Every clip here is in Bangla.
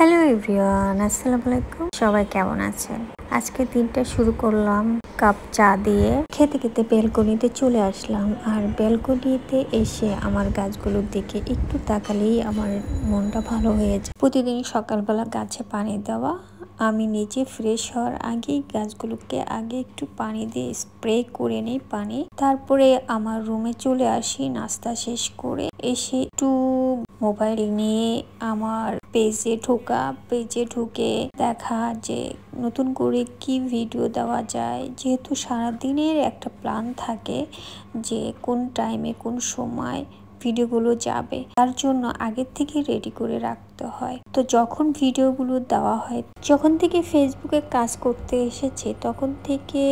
হ্যালো এভরিওয়ান, আসসালামু আলাইকুম। সবাই কেমন আছেন? আজকে দিনটা শুরু করলাম কাপ চা দিয়ে। খেতে খেতে ব্যালকনিতে চলে আসলাম। আর ব্যালকনিতে এসে আমার গাছগুলোর দিকে একটু তাকালেই আমার মনটা ভালো হয়ে যায়। প্রতিদিন সকালবেলা গাছে পানি দেওয়া, আমি নিজে ফ্রেশ হওয়ার আগেই গাছগুলোকে আগে একটু পানি দিয়ে স্প্রে করে নিই পানি। তারপরে আমার রুমে চলে আসি নাস্তা শেষ করে। এসে একটু মোবাইল নিয়ে আমার পেজে ঢুকে দেখা যে নতুন করে কি ভিডিও দেওয়া যায়। যেহেতু সারাদিনের একটা প্ল্যান থাকে যে কোন টাইমে কোন সময় ভিডিওগুলো যাবে, তার জন্য আগের থেকে রেডি করে রাখতে হয়। তো যখন ভিডিওগুলো দেওয়া হয়, যখন থেকে ফেসবুকে কাজ করতে এসেছে তখন থেকে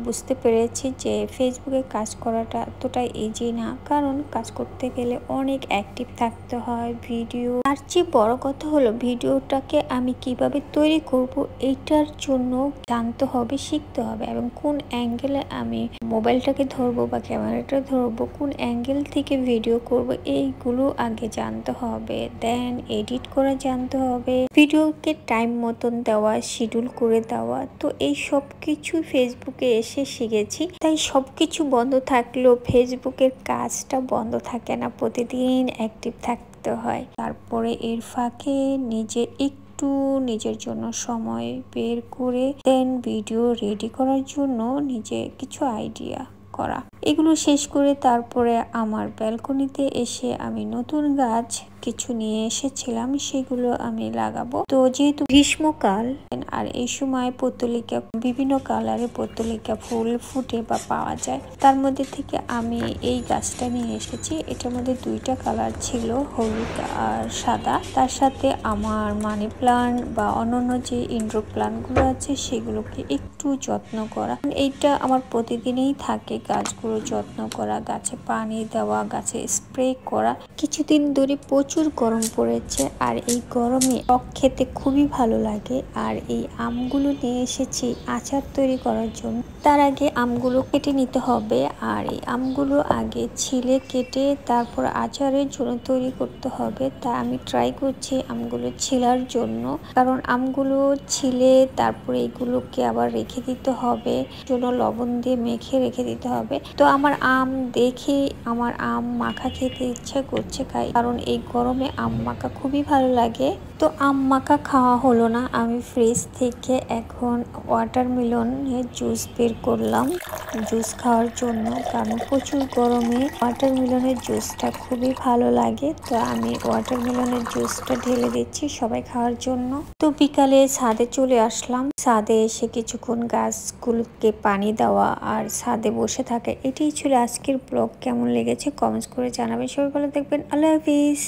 বুঝতে পেরেছি যে ফেসবুকে কাজ করাটা এতটা ইজি না। কারণ কাজ করতে গেলে অনেক অ্যাক্টিভ থাকতে হয়। ভিডিও তার চেয়ে বড় কথা হলো ভিডিওটাকে আমি কিভাবে তৈরি করব এইটার জন্য জানতে হবে, শিখতে হবে, এবং কোন অ্যাঙ্গেলে আমি মোবাইলটাকে ধরবো বা ক্যামেরাটা ধরবো, কোন অ্যাঙ্গেল থেকে ভিডিও করব, এইগুলো আগে জানতে হবে। দেন এডিট করা জানতে হবে, ভিডিওকে টাইম মতন দেওয়া, শিডিউল করে দেওয়া। তো এই সব কিছু ফেসবুকে এসে শিখেছি। তাই সবকিছু বন্ধ থাকলেও ফেসবুকের কাজটা বন্ধ থাকে না, প্রতিদিন অ্যাক্টিভ থাকতে হয়। তারপরে এর ফাঁকে নিজের জন্য সময় বের করে দেন ভিডিও রেডি করার জন্য নিজে কিছু আইডিয়া করা। এগুলো শেষ করে তারপরে আমার ব্যালকনিতে এসে আমি নতুন গাছ কিছু নিয়ে এসেছিলাম, সেগুলো আমি লাগাবো। তো যেহেতু গ্রীষ্মকাল আর এই সময় পত্তলিকা, বিভিন্ন কালারের পত্তলিকা ফুল ফুটে বা পাওয়া যায়, তার মধ্যে থেকে আমি এই গাছটা নিয়ে এসেছি। এটার মধ্যে দুইটা কালার ছিল, হলুদ আর সাদা। তার সাথে আমার মানি প্লান্ট বা অন্যান্য যে ইনডোর প্লান্টগুলো আছে সেগুলোকে একটু যত্ন করা। এইটা আমার প্রতিদিনই থাকে, গাছগুলো যত্ন করা, গাছে পানি দেওয়া, গাছে স্প্রে করা। কিছুদিন ধরে প্রচুর গরম পড়েছে আর এই গরমে টক খেতে খুবই ভালো লাগে। আর এই আমগুলো নিয়ে এসেছি আচার তৈরি করার জন্য। তার আগে আমগুলো কেটে নিতে হবে, আর এই আমগুলো আগে ছিলে কেটে তারপর আচারের জন্য তৈরি করতে হবে। তা আমি ট্রাই করছি আমগুলো ছিলার জন্য, কারণ আমগুলো ছিলে তারপরে এগুলোকে আবার রেখে দিতে হবে, জন্য লবণ দিয়ে মেখে রেখে দিতে হবে। তো আমার আম দেখে আমার আম মাখা খেতে ইচ্ছা করছে, কারণ এই গরমে আম মাখা খুবই ভালো লাগে। তো আম মাখা খাওয়া হলো না, আমি ফ্রিজ থেকে এখন ওয়াটারমেলনের জুস বের করলাম জুস খাওয়ার জন্য, কারণ প্রচুর গরমে ওয়াটারমেলনের জুসটা খুবই ভালো লাগে। তো আমি ওয়াটারমেলনের জুসটা ঢেলে দিচ্ছি সবাই খাওয়ার জন্য। তো বিকালে ছাদে চলে আসলাম, ছাদে এসে কিছুক্ষণ গাছগুলোকে পানি দেওয়া আর ছাদে বসে থাকা। এটাই ছিল আজকের ব্লগ। কেমন লেগেছে কমেন্টস করে জানাবেন। সবাই ভালো থাকবেন, আল্লাহ হাফিজ।